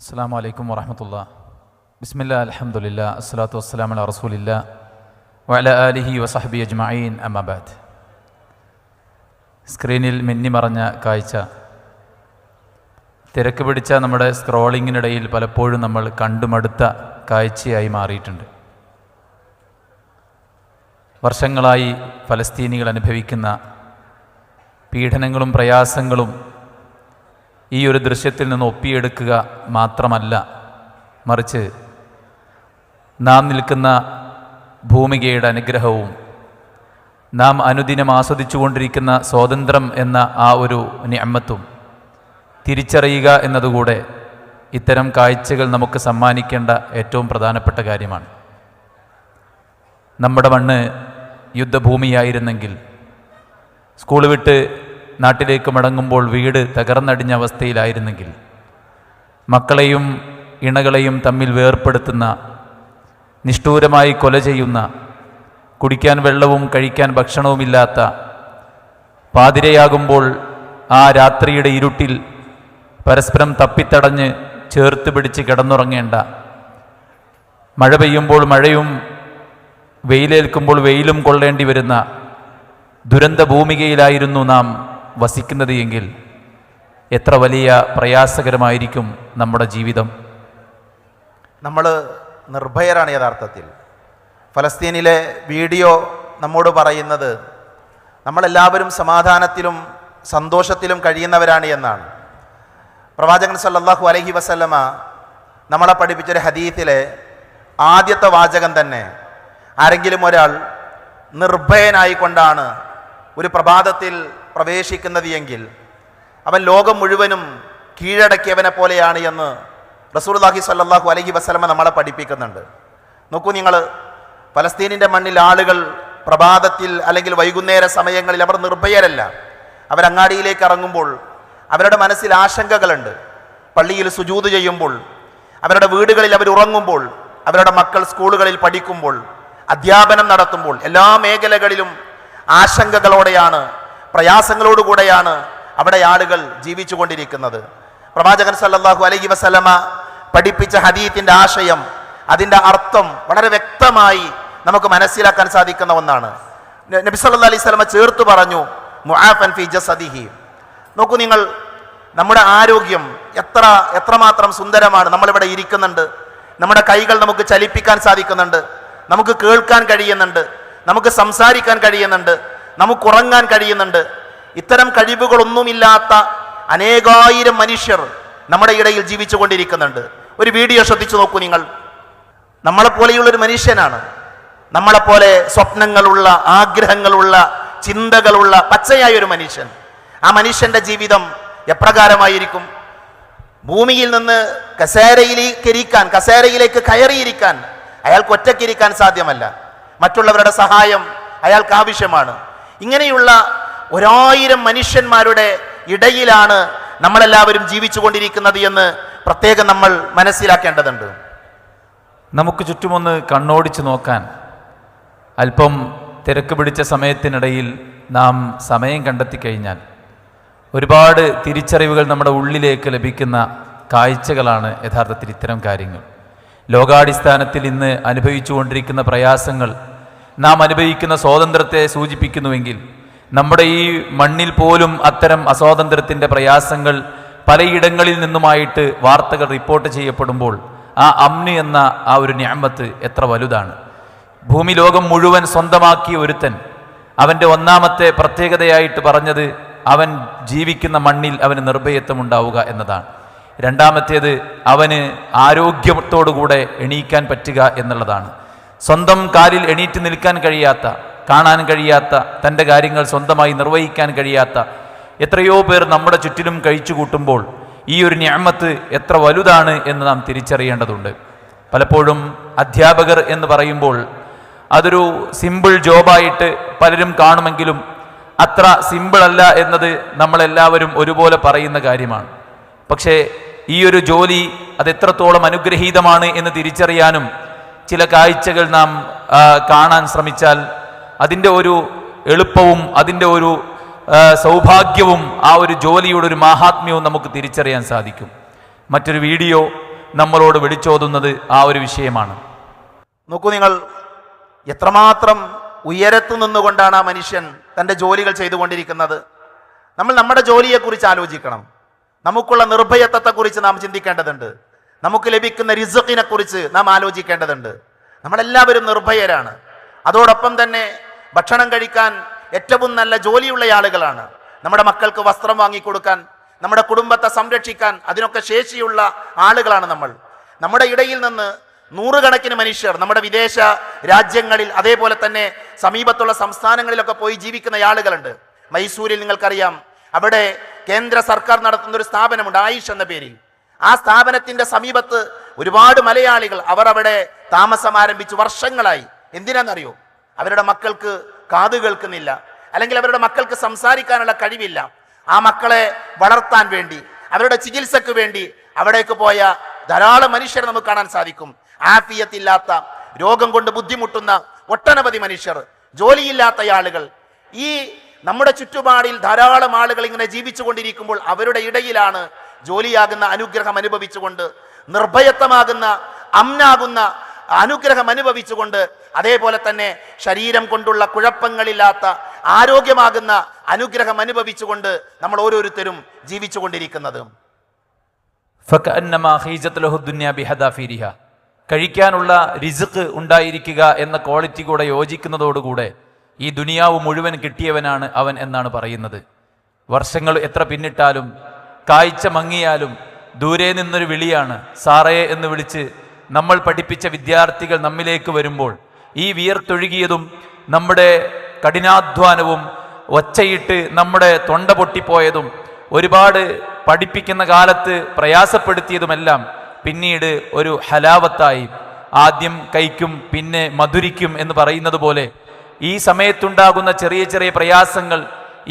അസ്സലാമു അലൈക്കും വറഹ്മത്തുള്ളാഹി. ബിസ്മില്ലാ അൽഹംദുലില്ലാ അസ്സലാത്തു വസ്സലാമു അലാ റസൂലില്ലാ വഅലാ ആലിഹി വസഹ്ബിഹി അജ്മഈൻ അമ്മാ ബഅദ്. സ്ക്രീനിൽ മിന്നിമറഞ്ഞ കാഴ്ച, തിരക്ക് പിടിച്ച നമ്മുടെ സ്ക്രോളിങ്ങിനിടയിൽ പലപ്പോഴും നമ്മൾ കണ്ടുമടുത്ത കാഴ്ചയായി മാറിയിട്ടുണ്ട്. വർഷങ്ങളായി ഫലസ്തീനികൾ അനുഭവിക്കുന്ന പീഡനങ്ങളും പ്രയാസങ്ങളും ഈ ഒരു ദൃശ്യത്തിൽ നിന്ന് ഒപ്പിയെടുക്കുക മാത്രമല്ല, മറിച്ച് നാം നിൽക്കുന്ന ഭൂമികയുടെ അനുഗ്രഹവും നാം അനുദിനം ആസ്വദിച്ചുകൊണ്ടിരിക്കുന്ന സ്വാതന്ത്ര്യം എന്ന ആ ഒരു നിഅമത്തും തിരിച്ചറിയുക എന്നതുകൂടെ ഇത്തരം കാഴ്ചകൾ നമുക്ക് സമ്മാനിക്കേണ്ട ഏറ്റവും പ്രധാനപ്പെട്ട കാര്യമാണ്. നമ്മുടെ മണ്ണ് യുദ്ധഭൂമിയായിരുന്നെങ്കിൽ, സ്കൂൾ വിട്ട് നാട്ടിലേക്ക് മടങ്ങുമ്പോൾ വീട് തകർന്നടിഞ്ഞ അവസ്ഥയിലായിരുന്നെങ്കിൽ, മക്കളെയും ഇണകളെയും തമ്മിൽ വേർപ്പെടുത്തുന്ന, നിഷ്ഠൂരമായി കൊല ചെയ്യുന്ന, കുടിക്കാൻ വെള്ളവും കഴിക്കാൻ ഭക്ഷണവുമില്ലാത്ത, പാതിരയാകുമ്പോൾ ആ രാത്രിയുടെ ഇരുട്ടിൽ പരസ്പരം തപ്പിത്തടഞ്ഞ് ചേർത്ത് പിടിച്ച് കിടന്നുറങ്ങേണ്ട, മഴ പെയ്യുമ്പോൾ മഴയും വെയിലേൽക്കുമ്പോൾ വെയിലും കൊള്ളേണ്ടി വരുന്ന ദുരന്ത ഭൂമികയിലായിരുന്നു നാം വസിക്കുന്നത് എങ്കിൽ എത്ര വലിയ പ്രയാസകരമായിരിക്കും നമ്മുടെ ജീവിതം. നമ്മൾ നിർഭയരാണ് യഥാർത്ഥത്തിൽ. ഫലസ്തീനിലെ വീഡിയോ നമ്മോട് പറയുന്നത് നമ്മളെല്ലാവരും സമാധാനത്തിലും സന്തോഷത്തിലും കഴിയുന്നവരാണ് എന്നാണ്. പ്രവാചകൻ സല്ലല്ലാഹു അലൈഹി വസല്ലമ നമ്മളെ പഠിപ്പിച്ചൊരു ഹദീസിലെ ആദ്യത്തെ വാചകം തന്നെ, ആരെങ്കിലും ഒരാൾ നിർഭയനായിക്കൊണ്ടാണ് ഒരു പ്രഭാതത്തിൽ പ്രവേശിക്കുന്നത് എങ്കിൽ അവൻ ലോകം മുഴുവനും കീഴടക്കിയവനെ പോലെയാണ് എന്ന് റസൂലുള്ളാഹി സ്വല്ലല്ലാഹു അലൈഹി വസല്ലമ നമ്മളെ പഠിപ്പിക്കുന്നുണ്ട്. നോക്കൂ നിങ്ങൾ, ഫലസ്തീനിൻ്റെ മണ്ണിൽ ആളുകൾ പ്രഭാതത്തിൽ അല്ലെങ്കിൽ വൈകുന്നേര സമയങ്ങളിൽ അവർ നിർഭയരല്ല. അവരങ്ങാടിയിലേക്ക് ഇറങ്ങുമ്പോൾ അവരുടെ മനസ്സിൽ ആശങ്കകളുണ്ട്. പള്ളിയിൽ സുജൂദ് ചെയ്യുമ്പോൾ, അവരുടെ വീടുകളിൽ അവർ ഉറങ്ങുമ്പോൾ, അവരുടെ മക്കൾ സ്കൂളുകളിൽ പഠിക്കുമ്പോൾ, അധ്യാപനം നടത്തുമ്പോൾ, എല്ലാ മേഖലകളിലും ആശങ്കകളോടെയാണ്, പ്രയാസങ്ങളോടുകൂടെയാണ് അവിടെ ആളുകൾ ജീവിച്ചു കൊണ്ടിരിക്കുന്നത്. പ്രവാചകൻ സല്ലല്ലാഹു അലൈഹി വസല്ലമ പഠിപ്പിച്ച ഹദീസിന്റെ ആശയം, അതിൻ്റെ അർത്ഥം വളരെ വ്യക്തമായി നമുക്ക് മനസ്സിലാക്കാൻ സാധിക്കുന്ന ഒന്നാണ്. നബി സല്ലല്ലാഹു അലൈഹി വസല്ലമ ചേർത്ത് പറഞ്ഞു, മുആഫൻ ഫീ ജസദിഹി. നോക്കൂ നിങ്ങൾ, നമ്മുടെ ആരോഗ്യം എത്രമാത്രം സുന്ദരമാണ്. നമ്മളിവിടെ ഇരിക്കുന്നുണ്ട്, നമ്മുടെ കൈകൾ നമുക്ക് ചലിപ്പിക്കാൻ സാധിക്കുന്നുണ്ട്, നമുക്ക് കേൾക്കാൻ കഴിയുന്നുണ്ട്, നമുക്ക് സംസാരിക്കാൻ കഴിയുന്നുണ്ട്, നമുക്ക് ഉറങ്ങാൻ കഴിയുന്നുണ്ട്. ഇത്തരം കഴിവുകളൊന്നുമില്ലാത്ത അനേകായിരം മനുഷ്യർ നമ്മുടെ ഇടയിൽ ജീവിച്ചു കൊണ്ടിരിക്കുന്നുണ്ട്. ഒരു വീഡിയോ ശ്രദ്ധിച്ചു നോക്കൂ നിങ്ങൾ. നമ്മളെപ്പോലെയുള്ളൊരു മനുഷ്യനാണ്, നമ്മളെപ്പോലെ സ്വപ്നങ്ങളുള്ള, ആഗ്രഹങ്ങളുള്ള, ചിന്തകളുള്ള പച്ചയായ ഒരു മനുഷ്യൻ. ആ മനുഷ്യൻ്റെ ജീവിതം എപ്രകാരമായിരിക്കും? ഭൂമിയിൽ നിന്ന് കസേരയിലേക്ക് കയറിയിരിക്കാൻ അയാൾക്ക് ഒറ്റയ്ക്കിരിക്കാൻ സാധ്യമല്ല. മറ്റുള്ളവരുടെ സഹായം അയാൾക്ക് ആവശ്യമാണ്. ഇങ്ങനെയുള്ള 1000 മനുഷ്യന്മാരുടെ ഇടയിലാണ് നമ്മളെല്ലാവരും ജീവിച്ചു കൊണ്ടിരിക്കുന്നത് എന്ന് പ്രത്യേകം നമ്മൾ മനസ്സിലാക്കേണ്ടതുണ്ട്. നമുക്ക് ചുറ്റുമൊന്ന് കണ്ണോടിച്ച് നോക്കാൻ അല്പം തിരക്ക് പിടിച്ച സമയത്തിനിടയിൽ നാം സമയം കണ്ടെത്തിക്കഴിഞ്ഞാൽ ഒരുപാട് തിരിച്ചറിവുകൾ നമ്മുടെ ഉള്ളിലേക്ക് ലഭിക്കുന്ന കാഴ്ചകളാണ് യഥാർത്ഥത്തിൽ ഇത്തരം കാര്യങ്ങൾ. ലോകാടിസ്ഥാനത്തിൽ ഇന്ന് അനുഭവിച്ചുകൊണ്ടിരിക്കുന്ന പ്രയാസങ്ങൾ നാം അനുഭവിക്കുന്ന സ്വാതന്ത്ര്യത്തെ സൂചിപ്പിക്കുന്നുവെങ്കിൽ, നമ്മുടെ ഈ മണ്ണിൽ പോലും അത്തരം അസ്വാതന്ത്ര്യത്തിൻ്റെ പ്രയാസങ്ങൾ പലയിടങ്ങളിൽ നിന്നുമായിട്ട് വാർത്തകൾ റിപ്പോർട്ട് ചെയ്യപ്പെടുമ്പോൾ ആ അമ്ന് എന്ന ആ ഒരു നിഅമത്ത് എത്ര വലുതാണ്. ഭൂമി ലോകം മുഴുവൻ സ്വന്തമാക്കിയ ഒരുത്തൻ, അവൻ്റെ ഒന്നാമത്തെ പ്രത്യേകതയായിട്ട് പറഞ്ഞത് അവൻ ജീവിക്കുന്ന മണ്ണിൽ അവന് നിർഭയത്വം ഉണ്ടാവുക എന്നതാണ്. രണ്ടാമത്തേത്, അവന് ആരോഗ്യത്തോടുകൂടെ എണീക്കാൻ പറ്റുക എന്നുള്ളതാണ്. സ്വന്തം കാലിൽ എണീറ്റ് നിൽക്കാൻ കഴിയാത്ത, കാണാൻ കഴിയാത്ത, തൻ്റെ കാര്യങ്ങൾ സ്വന്തമായി നിർവഹിക്കാൻ കഴിയാത്ത എത്രയോ പേർ നമ്മുടെ ചുറ്റിലും കഴിച്ചു കൂട്ടുമ്പോൾ ഈ ഒരു നിഅമത്ത് എത്ര വലുതാണ് എന്ന് നാം തിരിച്ചറിയേണ്ടതുണ്ട്. പലപ്പോഴും അധ്യാപകർ എന്ന് പറയുമ്പോൾ അതൊരു സിമ്പിൾ ജോബായിട്ട് പലരും കാണുമെങ്കിലും അത്ര സിമ്പിൾ അല്ല എന്നത് നമ്മളെല്ലാവരും ഒരുപോലെ പറയുന്ന കാര്യമാണ്. പക്ഷേ ഈ ഒരു ജോലി അതെത്രത്തോളം അനുഗ്രഹീതമാണ് എന്ന് തിരിച്ചറിയാനും ചില കാഴ്ചകൾ നാം കാണാൻ ശ്രമിച്ചാൽ അതിൻ്റെ ഒരു എളുപ്പവും അതിൻ്റെ ഒരു സൗഭാഗ്യവും ആ ഒരു ജോലിയുടെ ഒരു മാഹാത്മ്യവും നമുക്ക് തിരിച്ചറിയാൻ സാധിക്കും. മറ്റൊരു വീഡിയോ നമ്മളോട് വിളിച്ചോതുന്നത് ആ ഒരു വിഷയമാണ്. നോക്കൂ നിങ്ങൾ, എത്രമാത്രം ഉയരത്തു നിന്നുകൊണ്ടാണ് ആ മനുഷ്യൻ തൻ്റെ ജോലികൾ ചെയ്തുകൊണ്ടിരിക്കുന്നത്. നമ്മൾ നമ്മുടെ ജോലിയെക്കുറിച്ച് ആലോചിക്കണം. നമുക്കുള്ള നിർഭയത്വത്തെക്കുറിച്ച് നാം ചിന്തിക്കേണ്ടതുണ്ട്. നമുക്ക് ലഭിക്കുന്ന റിസ്ഖിനെ കുറിച്ച് നാം ആലോചിക്കേണ്ടതുണ്ട്. നമ്മളെല്ലാവരും നിർഭയരാണ്. അതോടൊപ്പം തന്നെ ഭക്ഷണം കഴിക്കാൻ ഏറ്റവും നല്ല ജോലിയുള്ള ആളുകളാണ്. നമ്മുടെ മക്കൾക്ക് വസ്ത്രം വാങ്ങിക്കൊടുക്കാൻ, നമ്മുടെ കുടുംബത്തെ സംരക്ഷിക്കാൻ അതിനൊക്കെ ശേഷിയുള്ള ആളുകളാണ് നമ്മൾ. നമ്മുടെ ഇടയിൽ നിന്ന് നൂറുകണക്കിന് മനുഷ്യർ നമ്മുടെ വിദേശ രാജ്യങ്ങളിൽ, അതേപോലെ തന്നെ സമീപത്തുള്ള സംസ്ഥാനങ്ങളിലൊക്കെ പോയി ജീവിക്കുന്ന ആളുകളുണ്ട്. മൈസൂരിൽ നിങ്ങൾക്കറിയാം, അവിടെ കേന്ദ്ര സർക്കാർ നടത്തുന്ന ഒരു സ്ഥാപനമുണ്ട്, ആയിഷ് എന്ന പേരിൽ. ആ സ്ഥാപനത്തിന്റെ സമീപത്ത് ഒരുപാട് മലയാളികൾ അവർ അവിടെ താമസം ആരംഭിച്ചു വർഷങ്ങളായി. എന്തിനാണെന്നറിയോ? അവരുടെ മക്കൾക്ക് കാത് കേൾക്കുന്നില്ല, അല്ലെങ്കിൽ അവരുടെ മക്കൾക്ക് സംസാരിക്കാനുള്ള കഴിവില്ല. ആ മക്കളെ വളർത്താൻ വേണ്ടി, അവരുടെ ചികിത്സക്ക് വേണ്ടി അവിടേക്ക് പോയ ധാരാളം മനുഷ്യർ നമുക്ക് കാണാൻ സാധിക്കും. ആഫിയത്തില്ലാത്ത, രോഗം കൊണ്ട് ബുദ്ധിമുട്ടുന്ന ഒട്ടനവധി മനുഷ്യർ, ജോലിയില്ലാത്ത ആളുകൾ. ഈ നമ്മുടെ ചുറ്റുപാടിൽ ധാരാളം ആളുകൾ ഇങ്ങനെ ജീവിച്ചു കൊണ്ടിരിക്കുമ്പോൾ അവരുടെ ഇടയിലാണ് ജോലിയാകുന്ന അനുഗ്രഹം അനുഭവിച്ചുകൊണ്ട്, നിർഭയത്വമാകുന്ന, അമ്നാകുന്ന അനുഗ്രഹം അനുഭവിച്ചുകൊണ്ട്, അതേപോലെ തന്നെ ശരീരം കൊണ്ടുള്ള കുഴപ്പങ്ങളില്ലാത്ത ആരോഗ്യമാകുന്ന അനുഗ്രഹം അനുഭവിച്ചുകൊണ്ട് നമ്മൾ ഓരോരുത്തരും ജീവിച്ചു കൊണ്ടിരിക്കുന്നത്. കഴിക്കാനുള്ള റിസ്ഖ് ഉണ്ടായിരിക്കുക എന്ന ക്വാളിറ്റി കൂടെ യോജിക്കുന്നതോടുകൂടെ ഈ ദുനിയാവ് മുഴുവൻ കിട്ടിയവനാണ് അവൻ എന്നാണ് പറയുന്നത്. വർഷങ്ങൾ എത്ര പിന്നിട്ടാലും കാഴ്ച മങ്ങിയാലും ദൂരെ നിന്നൊരു വിളിയാണ് സാറേ എന്ന് വിളിച്ച് നമ്മൾ പഠിപ്പിച്ച വിദ്യാർത്ഥികൾ നമ്മിലേക്ക് വരുമ്പോൾ ഈ വിയർത്തൊഴുകിയതും നമ്മുടെ കഠിനാധ്വാനവും ഒച്ചയിട്ട് നമ്മുടെ തൊണ്ട പൊട്ടിപ്പോയതും ഒരുപാട് പഠിപ്പിക്കുന്ന കാലത്ത് പ്രയാസപ്പെടുത്തിയതുമെല്ലാം പിന്നീട് ഒരു ഹലാവത്തായി, ആദ്യം കൈക്കും പിന്നെ മധുരിക്കും എന്ന് പറയുന്നത് പോലെ ഈ സമയത്തുണ്ടാകുന്ന ചെറിയ ചെറിയ പ്രയാസങ്ങൾ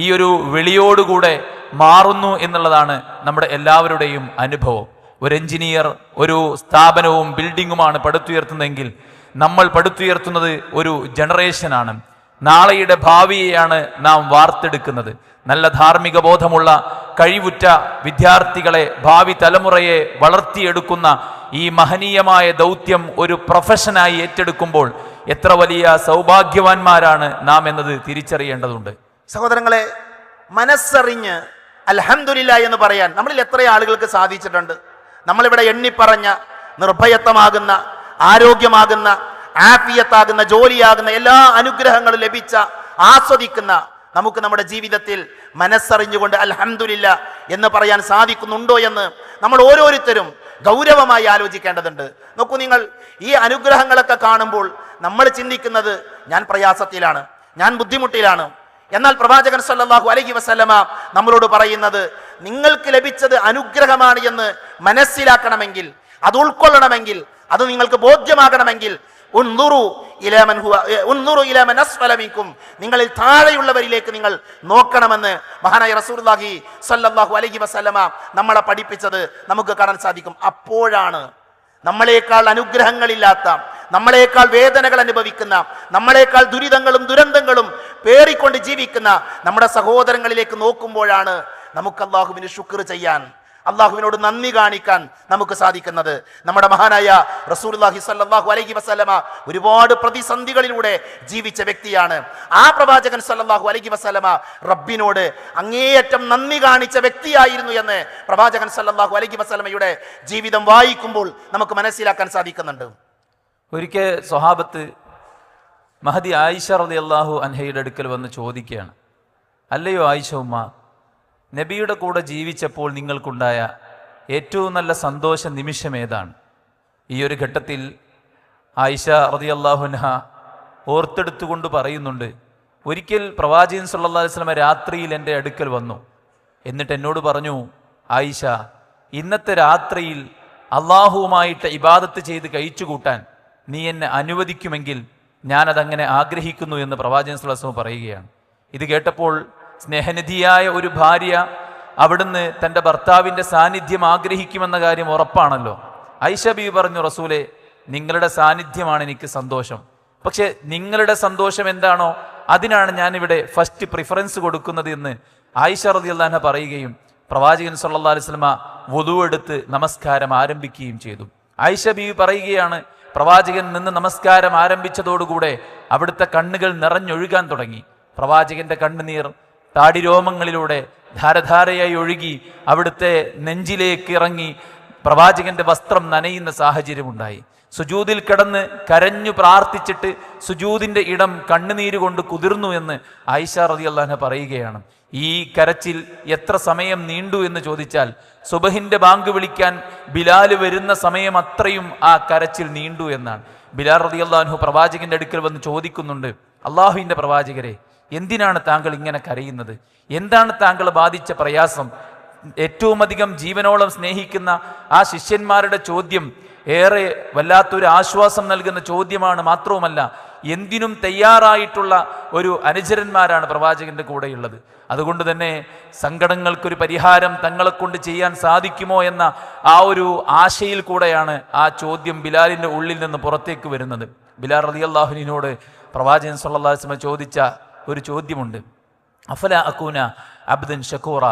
ഈ ഒരു വിളിയോടുകൂടെ മാറുന്നു എന്നുള്ളതാണ് നമ്മുടെ എല്ലാവരുടെയും അനുഭവം. ഒരു എഞ്ചിനീയർ ഒരു സ്ഥാപനവും ബിൽഡിങ്ങുമാണ് പടുത്തുയർത്തുന്നതെങ്കിൽ നമ്മൾ പടുത്തുയർത്തുന്നത് ഒരു ജനറേഷനാണ്. നാളെയുടെ ഭാവിയെയാണ് നാം വാർത്തെടുക്കുന്നത്. നല്ല ധാർമ്മിക ബോധമുള്ള കഴിവുറ്റ വിദ്യാർത്ഥികളെ, ഭാവി തലമുറയെ വളർത്തിയെടുക്കുന്ന ഈ മഹനീയമായ ദൗത്യം ഒരു പ്രൊഫഷനായി ഏറ്റെടുക്കുമ്പോൾ എത്ര വലിയ സൗഭാഗ്യവാന്മാരാണ് നാം എന്നത് തിരിച്ചറിയേണ്ടതുണ്ട്. സഹോദരങ്ങളെ, മനസ്സറിഞ്ഞ് അൽഹംദുലില്ലാ എന്ന് പറയാൻ നമ്മളിൽ എത്ര ആളുകൾക്ക് സാധിച്ചിട്ടുണ്ട്? നമ്മളിവിടെ എണ്ണിപ്പറഞ്ഞ നിർഭയത്വമാകുന്ന, ആരോഗ്യമാകുന്ന, ആഫിയത്താകുന്ന, ജോലിയാകുന്ന എല്ലാ അനുഗ്രഹങ്ങളും ലഭിച്ച, ആസ്വദിക്കുന്ന നമുക്ക് നമ്മുടെ ജീവിതത്തിൽ മനസ്സറിഞ്ഞുകൊണ്ട് അൽഹംദുലില്ലാ എന്ന് പറയാൻ സാധിക്കുന്നുണ്ടോ എന്ന് നമ്മൾ ഓരോരുത്തരും ഗൗരവമായി ആലോചിക്കേണ്ടതുണ്ട്. നോക്കൂ നിങ്ങൾ, ഈ അനുഗ്രഹങ്ങളൊക്കെ കാണുമ്പോൾ നമ്മൾ ചിന്തിക്കുന്നത് ഞാൻ പ്രയാസത്തിലാണ്, ഞാൻ ബുദ്ധിമുട്ടിലാണ്. എന്നാൽ പ്രവാചകൻ സല്ലല്ലാഹു അലൈഹി വസല്ലമ നമ്മളോട് പറയുന്നത്, നിങ്ങൾക്ക് ലഭിച്ചത് അനുഗ്രഹമാണ് എന്ന് മനസ്സിലാക്കണമെങ്കിൽ, അത് ഉൾക്കൊള്ളണമെങ്കിൽ, അത് നിങ്ങൾക്ക് ബോധ്യമാകണമെങ്കിൽ നിങ്ങളിൽ താഴെയുള്ളവരിലേക്ക് നിങ്ങൾ നോക്കണമെന്ന് മഹാനായ റസൂലുള്ളാഹി സ്വല്ലല്ലാഹു അലൈഹി വസല്ലമ നമ്മളെ പഠിപ്പിച്ചത് നമുക്ക് കാണാൻ സാധിക്കും. അപ്പോഴാണ് നമ്മളെക്കാൾ അനുഗ്രഹങ്ങളില്ലാത്ത, നമ്മളെക്കാൾ വേദനകൾ അനുഭവിക്കുന്ന, നമ്മളെക്കാൾ ദുരിതങ്ങളും ദുരന്തങ്ങളും പേറിക്കൊണ്ട് ജീവിക്കുന്ന നമ്മുടെ സഹോദരങ്ങളിലേക്ക് നോക്കുമ്പോഴാണ് നമുക്ക് അള്ളാഹുവിന് ശുക്ർ ചെയ്യാൻ, അള്ളാഹുവിനോട് നന്ദി കാണിക്കാൻ നമുക്ക് സാധിക്കുന്നത്. നമ്മുടെ മഹാനായ റസൂലുള്ളാഹി സ്വല്ലല്ലാഹു അലൈഹി വസല്ലമ ഒരുപാട് പ്രതിസന്ധികളിലൂടെ ജീവിച്ച വ്യക്തിയാണ്. ആ പ്രവാചകൻ സ്വല്ലല്ലാഹു അലൈഹി വസല്ലമ റബ്ബിനോട് അങ്ങേയറ്റം നന്ദി കാണിച്ച വ്യക്തിയായിരുന്നു എന്ന് പ്രവാചകൻ സ്വല്ലല്ലാഹു അലൈഹി വസല്ലമയുടെ ജീവിതം വായിക്കുമ്പോൾ നമുക്ക് മനസ്സിലാക്കാൻ സാധിക്കുന്നുണ്ട്. ഒരിക്കൽ സ്വഹാബത്ത് മഹദി ആയിഷ റളിയല്ലാഹു അൻഹയുടെ അടുക്കൽ വന്ന് ചോദിക്കുകയാണ്, അല്ലയോ ആയിഷ ഉമ്മ, നബിയുടെ കൂടെ ജീവിച്ചപ്പോൾ നിങ്ങൾക്കുണ്ടായ ഏറ്റവും നല്ല സന്തോഷ നിമിഷം ഏതാണ്? ഈ ഒരു ഘട്ടത്തിൽ ആയിഷ റളിയല്ലാഹു അൻഹ ഓർത്തെടുത്തുകൊണ്ട് പറയുന്നുണ്ട്, ഒരിക്കൽ പ്രവാചകൻ സല്ലല്ലാഹു അലൈഹി വസല്ലം രാത്രിയിൽ എൻ്റെ അടുക്കൽ വന്നു. എന്നിട്ട് എന്നോട് പറഞ്ഞു, ആയിഷ, ഇന്നത്തെ രാത്രിയിൽ അള്ളാഹുവുമായിട്ട് ഇബാദത്ത് ചെയ്ത് കഴിച്ചു കൂട്ടാൻ നീ എന്നെ അനുവദിക്കുമെങ്കിൽ ഞാനതങ്ങനെ ആഗ്രഹിക്കുന്നു എന്ന് പ്രവാചകൻ സല്ലല്ലാഹു അലൈഹി വസല്ലം പറയുകയാണ്. ഇത് കേട്ടപ്പോൾ സ്നേഹനിധിയായ ഒരു ഭാര്യ അവിടുന്ന് തൻ്റെ ഭർത്താവിൻ്റെ സാന്നിധ്യം ആഗ്രഹിക്കുമെന്ന കാര്യം ഉറപ്പാണല്ലോ. ആയിഷ ബീവി പറഞ്ഞു, റസൂലേ, നിങ്ങളുടെ സാന്നിധ്യമാണ് എനിക്ക് സന്തോഷം. പക്ഷെ നിങ്ങളുടെ സന്തോഷം എന്താണോ അതിനാണ് ഞാനിവിടെ ഫസ്റ്റ് പ്രിഫറൻസ് കൊടുക്കുന്നത് എന്ന് ആയിഷ റളിയല്ലാഹു അൻഹ പറയുകയും പ്രവാചകൻ സല്ലല്ലാഹു അലൈഹി വസല്ലമ വുദു എടുത്ത് നമസ്കാരം ആരംഭിക്കുകയും ചെയ്തു. ആയിഷ ബീവി പറയുകയാണ്, പ്രവാചകൻ നിന്ന് നമസ്കാരം ആരംഭിച്ചതോടുകൂടെ അവിടുത്തെ കണ്ണുകൾ നിറഞ്ഞൊഴുകാൻ തുടങ്ങി. പ്രവാചകന്റെ കണ്ണുനീർ താടിരോമങ്ങളിലൂടെ ധാരധാരയായി ഒഴുകി അവിടുത്തെ നെഞ്ചിലേക്ക് ഇറങ്ങി പ്രവാചകന്റെ വസ്ത്രം നനയുന്ന സാഹചര്യമുണ്ടായി. സുജൂദിൽ കിടന്ന് കരഞ്ഞു പ്രാർത്ഥിച്ചിട്ട് സുജൂദിന്റെ ഇടം കണ്ണുനീര് കൊണ്ട് കുതിർന്നു എന്ന് ആയിഷ റളിയല്ലാഹു അൻഹ പറയുകയാണ്. ഈ കരച്ചിൽ എത്ര സമയം നീണ്ടു എന്ന് ചോദിച്ചാൽ, സുബഹിന്റെ ബാങ്ക് വിളിക്കാൻ ബിലാൽ വരുന്ന സമയം അത്രയും ആ കരച്ചിൽ നീണ്ടു എന്നാണ്. ബിലാൽ റളിയല്ലാഹു അൻഹു പ്രവാചകന്റെ അടുക്കൽ വന്ന് ചോദിക്കുന്നുണ്ട്, അള്ളാഹുവിന്റെ പ്രവാചകരെ, എന്തിനാണ് താങ്കൾ ഇങ്ങനെ കരയുന്നത്? എന്താണ് താങ്കളെ ബാധിച്ച പ്രയാസം? ഏറ്റവും അധികം ജീവനോളം സ്നേഹിക്കുന്ന ആ ശിഷ്യന്മാരുടെ ചോദ്യം ഏറെ വല്ലാത്തൊരു ആശ്വാസം നൽകുന്ന ചോദ്യമാണ്. മാത്രവുമല്ല, എന്തിനും തയ്യാറായിട്ടുള്ള ഒരു അനുചരന്മാരാണ് പ്രവാചകന്റെ കൂടെയുള്ളത്. അതുകൊണ്ട് തന്നെ സങ്കടങ്ങൾക്കൊരു പരിഹാരം തങ്ങളെ കൊണ്ട് ചെയ്യാൻ സാധിക്കുമോ എന്ന ആ ഒരു ആശയിൽ കൂടെയാണ് ആ ചോദ്യം ബിലാലിന്റെ ഉള്ളിൽ നിന്ന് പുറത്തേക്ക് വരുന്നത്. ബിലാൽ റളിയല്ലാഹു അൻഹുവിനോട് പ്രവാചകൻ സല്ലല്ലാഹു അലൈഹി വസല്ലം ചോദിച്ച ഒരു ചോദ്യമുണ്ട്, അഫല അകൂന അബ്ദൻ ഷക്കൂറ,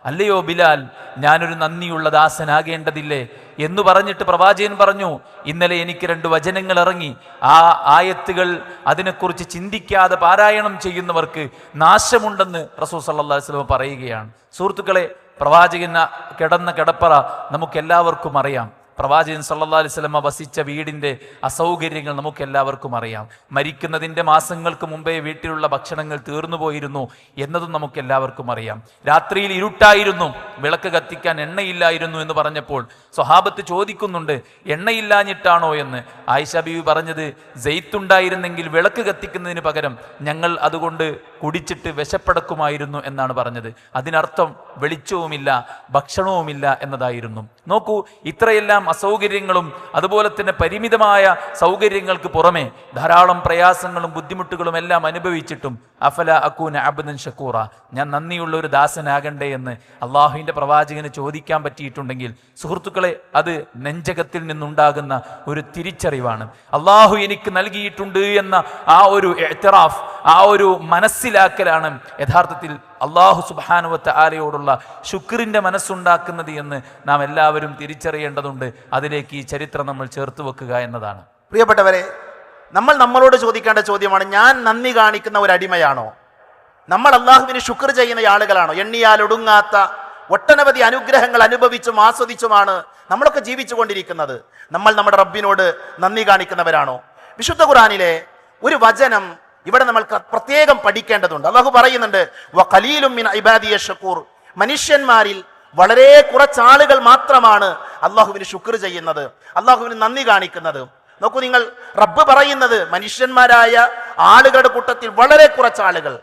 അല്ലയോ ബിലാൽ, ഞാനൊരു നന്ദിയുള്ള ദാസനാകേണ്ടതില്ലേ എന്ന് പറഞ്ഞിട്ട് പ്രവാചകൻ പറഞ്ഞു, ഇന്നലെ എനിക്ക് 2 വചനങ്ങൾ ഇറങ്ങി. ആ ആയത്തുകൾ അതിനെക്കുറിച്ച് ചിന്തിക്കാതെ പാരായണം ചെയ്യുന്നവർക്ക് നാശമുണ്ടെന്ന് റസൂൽ സല്ലല്ലാഹു അലൈഹി വസല്ലം പറയുകയാണ്. സുഹൃത്തുക്കളെ, പ്രവാചകൻ കിടന്ന കിടപ്പറ നമുക്കെല്ലാവർക്കും അറിയാം. പ്രവാചകൻ സല്ലല്ലാഹു അലൈഹി വസല്ലം വസിച്ച വീടിന്റെ അസൗകര്യങ്ങൾ നമുക്കെല്ലാവർക്കും അറിയാം. മരിക്കുന്നതിന്റെ മാസങ്ങൾക്ക് മുമ്പേ വീട്ടിലുള്ള ഭക്ഷണങ്ങൾ തീർന്നു പോയിരുന്നു എന്നതും നമുക്കെല്ലാവർക്കും അറിയാം. രാത്രിയിൽ ഇരുട്ടായിരുന്നു, വിളക്ക് കത്തിക്കാൻ എണ്ണയില്ലായിരുന്നു എന്ന് പറഞ്ഞപ്പോൾ സ്വഹാബത്ത് ചോദിക്കുന്നുണ്ട്, എണ്ണയില്ലാഞ്ഞിട്ടാണോ എന്ന്. ആയിഷ ബീവി പറഞ്ഞത്, സെയ്ത്തുണ്ടായിരുന്നെങ്കിൽ വിളക്ക് കത്തിക്കുന്നതിന് പകരം ഞങ്ങൾ അതുകൊണ്ട് കുടിച്ചിട്ട് വിശപ്പടക്കുമായിരുന്നു എന്നാണ് പറഞ്ഞത്. അതിനർത്ഥം വെളിച്ചവുമില്ല ഭക്ഷണവുമില്ല എന്നതായിരുന്നു. നോക്കൂ, ഇത്രയെല്ലാം അസൗകര്യങ്ങളും അതുപോലെ തന്നെ പരിമിതമായ സൗകര്യങ്ങൾക്ക് പുറമെ ധാരാളം പ്രയാസങ്ങളും ബുദ്ധിമുട്ടുകളും എല്ലാം അനുഭവിച്ചിട്ടും അഫല അകൂന അബ്ദൻ ഷക്കൂറ, ഞാൻ നന്ദിയുള്ള ഒരു ദാസനാകണ്ടേ എന്ന് അള്ളാഹുവിന്റെ പ്രവാചകന് ചോദിക്കാൻ പറ്റിയിട്ടുണ്ടെങ്കിൽ സുഹൃത്തുക്കളെ, അത് നെഞ്ചകത്തിൽ നിന്നുണ്ടാകുന്ന ഒരു തിരിച്ചറിവാണ്. അള്ളാഹു എനിക്ക് നൽകിയിട്ടുണ്ട് എന്ന ആ ഒരു ഇഅ്തിറാഫ്, ആ ഒരു മനസ്സിലാക്കലാണ് യഥാർത്ഥത്തിൽ അള്ളാഹു സുബ്ഹാനഹു വ തആലയോടുള്ള ശുക്രിന്റെ മനസ്സുണ്ടാക്കുന്നത് എന്ന് നാം എല്ലാവരും തിരിച്ചറിയേണ്ടതുണ്ട്. അതിലേക്ക് ഈ ചരിത്രം നമ്മൾ ചേർത്ത് വെക്കുക എന്നതാണ്. പ്രിയപ്പെട്ടവരെ, നമ്മൾ നമ്മളോട് ചോദിക്കേണ്ട ചോദ്യമാണ്, ഞാൻ നന്ദി കാണിക്കുന്ന ഒരു അടിമയാണോ? നമ്മൾ അള്ളാഹുവിന് ശുക്ർ ചെയ്യുന്ന ആളുകളാണോ? എണ്ണിയാൽ ഒടുങ്ങാത്ത ഒട്ടനവധി അനുഗ്രഹങ്ങൾ അനുഭവിച്ചും ആസ്വദിച്ചുമാണ് നമ്മളൊക്കെ ജീവിച്ചു കൊണ്ടിരിക്കുന്നത്. നമ്മൾ നമ്മുടെ റബ്ബിനോട് നന്ദി കാണിക്കുന്നവരാണോ? വിശുദ്ധ ഖുർആനിലെ ഒരു വചനം ഇവിടെ നമ്മൾ പ്രത്യേകം പഠിക്കേണ്ടതുണ്ട്. അള്ളാഹു പറയുന്നുണ്ട്, വഖലീലും മിൻ ഇബാദിയ ശക്കൂർ, മനുഷ്യന്മാരിൽ വളരെ കുറച്ചാളുകൾ മാത്രമാണ് അള്ളാഹുവിന് ശുക്ർ ചെയ്യുന്നത്, അള്ളാഹുവിന് നന്ദി കാണിക്കുന്നത്. നോക്കൂ നിങ്ങൾ, റബ്ബ് പറയുന്നത് മനുഷ്യന്മാരായ ആളുകളുടെ കൂട്ടത്തിൽ വളരെ കുറച്ചാളുകൾ.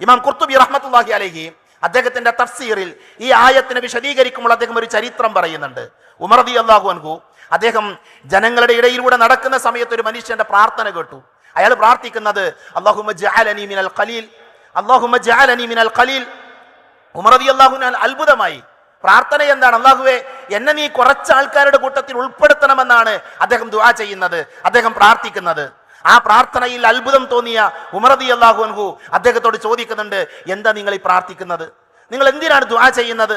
ഇമാം ഖുർത്തുബി റഹ്മത്തുള്ളാഹി അലൈഹി അദ്ദേഹത്തിന്റെ തഫ്സീറിൽ ഈ ആയത്തിനെ വിശദീകരിക്കുമ്പോൾ അദ്ദേഹം ഒരു ചരിത്രം പറയുന്നുണ്ട്. ഉമർ റളിയല്ലാഹു അൻഹു അദ്ദേഹം ജനങ്ങളുടെ ഇടയിലൂടെ നടക്കുന്ന സമയത്ത് ഒരു മനുഷ്യന്റെ പ്രാർത്ഥന കേട്ടു. അയാൾ പ്രാർത്ഥിക്കുന്നത്, അല്ലാഹുമ്മ ജഅലനി മിനൽ ഖലീൽ, അല്ലാഹുമ്മ ജഅലനി മിനൽ ഖലീൽ. ഉമർ റളിയല്ലാഹു അൻഹു അത്ഭുതമായി. പ്രാർത്ഥന എന്താണ്? അല്ലാഹുവേ, എന്നെ നീ കുറച്ച് ആൾക്കാരുടെ കൂട്ടത്തിൽ ഉൾപ്പെടുത്തണമെന്നാണ് അദ്ദേഹം ദുആ ചെയ്യുന്നത്, അദ്ദേഹം പ്രാർത്ഥിക്കുന്നത്. ആ പ്രാർത്ഥനയിൽ അത്ഭുതം തോന്നിയ ഉമർ റളിയല്ലാഹു അൻഹു അദ്ദേഹത്തോട് ചോദിക്കുന്നുണ്ട്, എന്താ നിങ്ങൾ ഈ പ്രാർത്ഥിക്കുന്നത്? നിങ്ങൾ എന്തിനാണ് ദുആ ചെയ്യുന്നത്?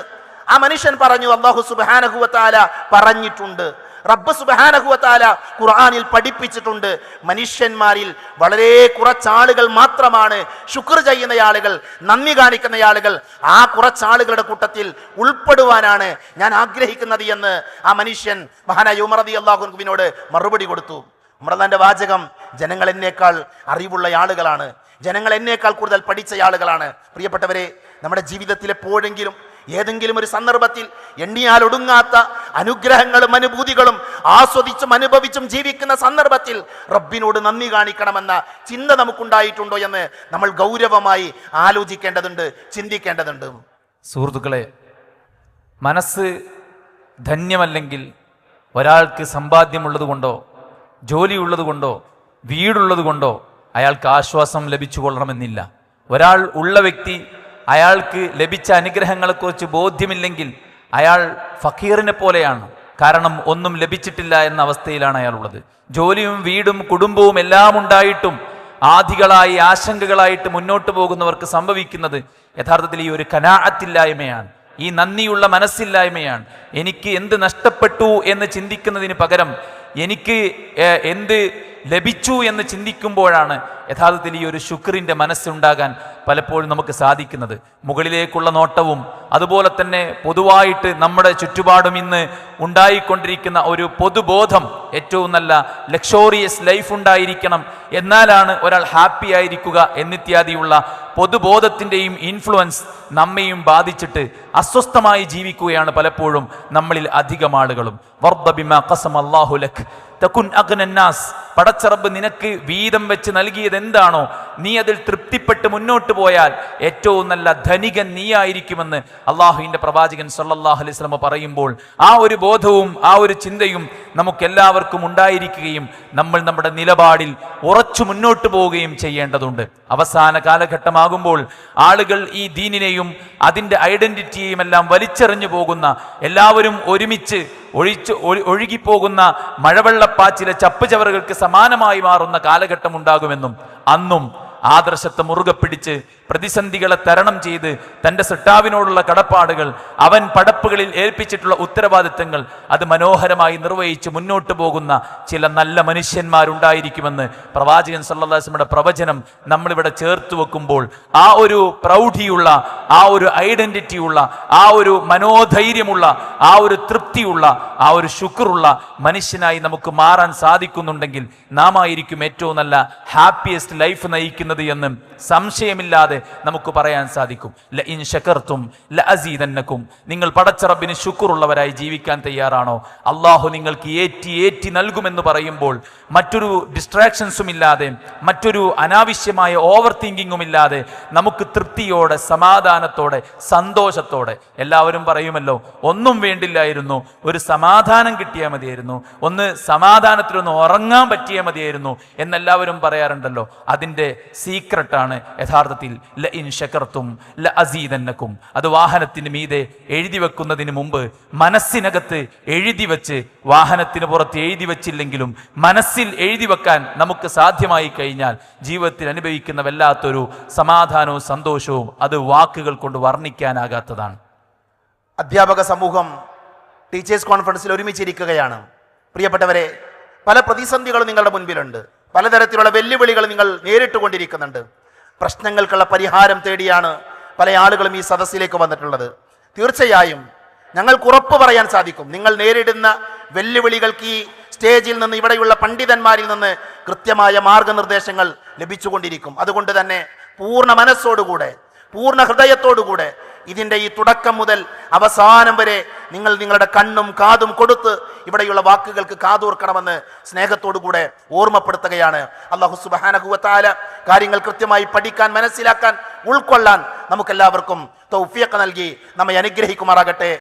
ആ മനുഷ്യൻ പറഞ്ഞു, അല്ലാഹു സുബ്ഹാനഹു വ തആല പറഞ്ഞിട്ടുണ്ട്, റബ്ബ് സുബ്ഹാനഹു വ തആല ഖുർആനിൽ പഠിപ്പിച്ചിട്ടുണ്ട്, മനുഷ്യന്മാരിൽ വളരെ കുറച്ചാളുകൾ മാത്രമാണ് ശുക്ർ ചെയ്യുന്ന ആളുകൾ, നന്ദി കാണിക്കുന്ന ആളുകൾ. ആ കുറച്ചാളുകളുടെ കൂട്ടത്തിൽ ഉൾപ്പെടുവാനാണ് ഞാൻ ആഗ്രഹിക്കുന്നത് എന്ന് ആ മനുഷ്യൻ മഹാനായ ഉമർ റളിയല്ലാഹു അൻഹുവിനോട് മറുപടി കൊടുത്തു. ഉമർന്റെ വാചകം, ജനങ്ങൾ എന്നേക്കാൾ അറിവുള്ള ആളുകളാണ്, ജനങ്ങൾ എന്നേക്കാൾ കൂടുതൽ പഠിച്ച ആളുകളാണ്. പ്രിയപ്പെട്ടവരെ, നമ്മുടെ ജീവിതത്തിൽ എപ്പോഴെങ്കിലും ഏതെങ്കിലും ഒരു സന്ദർഭത്തിൽ എണ്ണിയാൽ ഒടുങ്ങാത്ത അനുഗ്രഹങ്ങളും അനുഭൂതികളും ആസ്വദിച്ചും അനുഭവിച്ചും ജീവിക്കുന്ന സന്ദർഭത്തിൽ റബ്ബിനോട് നന്ദി കാണിക്കണമെന്ന ചിന്ത നമുക്കുണ്ടായിട്ടുണ്ടോ എന്ന് നമ്മൾ ഗൗരവമായി ആലോചിക്കേണ്ടതുണ്ട്, ചിന്തിക്കേണ്ടതുണ്ട്. സുഹൃത്തുക്കളെ, മനസ്സ് ധന്യമല്ലെങ്കിൽ ഒരാൾക്ക് സമ്പാദ്യമുള്ളത് കൊണ്ടോ ജോലിയുള്ളത് കൊണ്ടോ വീടുള്ളത് കൊണ്ടോ അയാൾക്ക് ആശ്വാസം ലഭിച്ചു കൊള്ളണമെന്നില്ല. ഒരാൾ ഉള്ള വ്യക്തി അയാൾക്ക് ലഭിച്ച അനുഗ്രഹങ്ങളെക്കുറിച്ച് ബോധ്യമില്ലെങ്കിൽ അയാൾ ഫക്കീറിനെ പോലെയാണ്. കാരണം ഒന്നും ലഭിച്ചിട്ടില്ല എന്ന അവസ്ഥയിലാണ് അയാളുള്ളത്. ജോലിയും വീടും കുടുംബവും എല്ലാം ഉണ്ടായിട്ടും ആധികളായി ആശങ്കകളായിട്ട് മുന്നോട്ട് പോകുന്നവർക്ക് സംഭവിക്കുന്നത് യഥാർത്ഥത്തിൽ ഈ ഒരു ഖനാഅത്തില്ലായ്മയാണ്, ഈ നന്ദിയുള്ള മനസ്സില്ലായ്മയാണ്. എനിക്ക് എന്ത് നഷ്ടപ്പെട്ടു എന്ന് ചിന്തിക്കുന്നതിന് പകരം എനിക്ക് എന്ത് ലഭിച്ചു എന്ന് ചിന്തിക്കുമ്പോഴാണ് യഥാർത്ഥത്തിൽ ഈ ഒരു ശുക്രിൻ്റെ മനസ്സുണ്ടാകാൻ പലപ്പോഴും നമുക്ക് സാധിക്കുന്നത്. മുകളിലേക്കുള്ള നോട്ടവും അതുപോലെ തന്നെ പൊതുവായിട്ട് നമ്മുടെ ചുറ്റുപാടും ഇന്ന് ഉണ്ടായിക്കൊണ്ടിരിക്കുന്ന ഒരു പൊതുബോധം, ഏറ്റവും നല്ല ലക്ഷോറിയസ് ലൈഫ് ഉണ്ടായിരിക്കണം, എന്നാലാണ് ഒരാൾ ഹാപ്പി ആയിരിക്കുക എന്നിത്യാദിയുള്ള പൊതുബോധത്തിൻ്റെയും ഇൻഫ്ലുവൻസ് നമ്മെയും ബാധിച്ചിട്ട് അസ്വസ്ഥമായി ജീവിക്കുകയാണ് പലപ്പോഴും നമ്മളിൽ അധികം ആളുകളും. വർദ്ദ ബിമാ ഖസമ അല്ലാഹു ലക് തകുൻ അഗ്നന്നാസ്. പടച്ചറബ് നിനക്ക് വീതം വെച്ച് നൽകിയത് എന്താണോ നീ അതിൽ തൃപ്തിപ്പെട്ട് മുന്നോട്ട് പോയാൽ ഏറ്റവും നല്ല ധനികൻ നീയായിരിക്കുമെന്ന് അള്ളാഹുവിൻ്റെ പ്രവാചകൻ സല്ലല്ലാഹു അലൈഹി വസല്ലം പറയുമ്പോൾ ആ ഒരു ബോധവും ആ ഒരു ചിന്തയും നമുക്കെല്ലാവർക്കും ഉണ്ടായിരിക്കുകയും നമ്മൾ നമ്മുടെ നിലപാടിൽ ഉറച്ചു മുന്നോട്ട് പോവുകയും ചെയ്യേണ്ടതുണ്ട്. അവസാന കാലഘട്ടമാകുമ്പോൾ ആളുകൾ ഈ ദീനിനെയും അതിൻ്റെ ഐഡന്റിറ്റിയെയും എല്ലാം വലിച്ചെറിഞ്ഞു പോകുന്ന, എല്ലാവരും ഒരുമിച്ച് ഒഴുകിപ്പോകുന്ന മഴവെള്ളപ്പാച്ചിലെ ചപ്പുചവറുകൾക്ക് സമാനമായി മാറുന്ന കാലഘട്ടം ഉണ്ടാകുമെന്നും അന്നും ആദർശത്തെ മുറുകെ പിടിച്ച് പ്രതിസന്ധികളെ തരണം ചെയ്ത് തൻ്റെ സൃഷ്ടാവിനോടുള്ള കടപ്പാടുകൾ, അവൻ പടപ്പുകളിൽ ഏൽപ്പിച്ചിട്ടുള്ള ഉത്തരവാദിത്തങ്ങൾ അത് മനോഹരമായി നിർവഹിച്ച് മുന്നോട്ട് പോകുന്ന ചില നല്ല മനുഷ്യന്മാരുണ്ടായിരിക്കുമെന്ന് പ്രവാചകൻ സല്ലല്ലാഹു അലൈഹി വസല്ലമയുടെ പ്രവചനം നമ്മളിവിടെ ചേർത്ത് വെക്കുമ്പോൾ ആ ഒരു പ്രൗഢിയുള്ള, ആ ഒരു ഐഡന്റിറ്റിയുള്ള, ആ ഒരു മനോധൈര്യമുള്ള, ആ ഒരു തൃപ്തിയുള്ള, ആ ഒരു ശുക്റുള്ള മനുഷ്യനായി നമുക്ക് മാറാൻ സാധിക്കുന്നുണ്ടെങ്കിൽ നാം ആയിരിക്കും ഏറ്റവും നല്ല ഹാപ്പിയസ്റ്റ് ലൈഫ് നയിക്കുന്നത് എന്ന് സംശയമില്ലാതെ നമുക്ക് പറയാൻ സാധിക്കും. ല ഇൻ ശകർതും ല അസീദന്നകും. നിങ്ങൾ പടച്ച റബ്ബിന് ശുക്റുള്ളവരായി ജീവിക്കാൻ തയ്യാറാണോ? അള്ളാഹു നിങ്ങൾക്ക് ഏറ്റി നൽകുമെന്ന് പറയുമ്പോൾ മറ്റൊരു ഡിസ്ട്രാക്ഷൻസും ഇല്ലാതെ, മറ്റൊരു അനാവശ്യമായ ഓവർ തിങ്കിങ്ങും ഇല്ലാതെ നമുക്ക് തൃപ്തിയോടെ, സമാധാനത്തോടെ, സന്തോഷത്തോടെ, എല്ലാവരും പറയുമല്ലോ ഒന്നും വേണ്ടില്ലായിരുന്നു, ഒരു സമാധാനം കിട്ടിയാൽ മതിയായിരുന്നു, ഒന്ന് സമാധാനത്തിലൊന്ന് ഉറങ്ങാൻ പറ്റിയാൽ മതിയായിരുന്നു എന്നെല്ലാവരും പറയാറുണ്ടല്ലോ. അതിൻ്റെ സീക്രട്ടാണ് യഥാർത്ഥത്തിൽ ല ഇൻ ശകർതും ല അസീദന്നകും. അത് വാഹനത്തിന് മീതെ എഴുതി വെക്കുന്നതിന് മുമ്പ് മനസ്സിനകത്ത് എഴുതി വെച്ച്, വാഹനത്തിന് പുറത്ത് എഴുതി വെച്ചില്ലെങ്കിലും മനസ്സിൽ എഴുതി വെക്കാൻ നമുക്ക് സാധ്യമായി കഴിഞ്ഞാൽ ജീവിതത്തിൽ അനുഭവിക്കുന്ന വല്ലാത്തൊരു സമാധാനവും സന്തോഷവും അത് വാക്കുകൾ കൊണ്ട് വർണ്ണിക്കാനാകാത്തതാണ്. അധ്യാപക സമൂഹം ടീച്ചേഴ്സ് കോൺഫറൻസിൽ ഒരുമിച്ചിരിക്കുകയാണ്. പ്രിയപ്പെട്ടവരെ, പല പ്രതിസന്ധികളും നിങ്ങളുടെ മുൻപിലുണ്ട്, പലതരത്തിലുള്ള വെല്ലുവിളികൾ നിങ്ങൾ നേരിട്ടുകൊണ്ടിരിക്കുന്നുണ്ട്. പ്രശ്നങ്ങൾക്കുള്ള പരിഹാരം തേടിയാണ് പല ആളുകളും ഈ സദസ്സിലേക്ക് വന്നിട്ടുള്ളത്. തീർച്ചയായും ഞങ്ങൾക്ക് ഉറപ്പ് പറയാൻ സാധിക്കും, നിങ്ങൾ നേരിടുന്ന വെല്ലുവിളികൾക്ക് ഈ സ്റ്റേജിൽ നിന്ന്, ഇവിടെയുള്ള പണ്ഡിതന്മാരിൽ നിന്ന് കൃത്യമായ മാർഗനിർദ്ദേശങ്ങൾ ലഭിച്ചുകൊണ്ടിരിക്കും. അതുകൊണ്ട് തന്നെ പൂർണ്ണ മനസ്സോടുകൂടെ, പൂർണ്ണ ഹൃദയത്തോടുകൂടെ ഇതിൻ്റെ ഈ തുടക്കം മുതൽ അവസാനം വരെ നിങ്ങൾ നിങ്ങളുടെ കണ്ണും കാതും കൊടുത്ത് ഇവിടെയുള്ള വാക്കുകൾക്ക് കാതോർക്കണമെന്ന് സ്നേഹത്തോടുകൂടെ ഓർമ്മപ്പെടുത്തുകയാണ്. അല്ലാഹു സുബ്ഹാനഹു വ തആല കാര്യങ്ങൾ കൃത്യമായി പഠിക്കാൻ, മനസ്സിലാക്കാൻ, ഉൾക്കൊള്ളാൻ നമുക്കെല്ലാവർക്കും തൗഫീഖ് നൽകി നമ്മെ അനുഗ്രഹിക്കുമാറാകട്ടെ.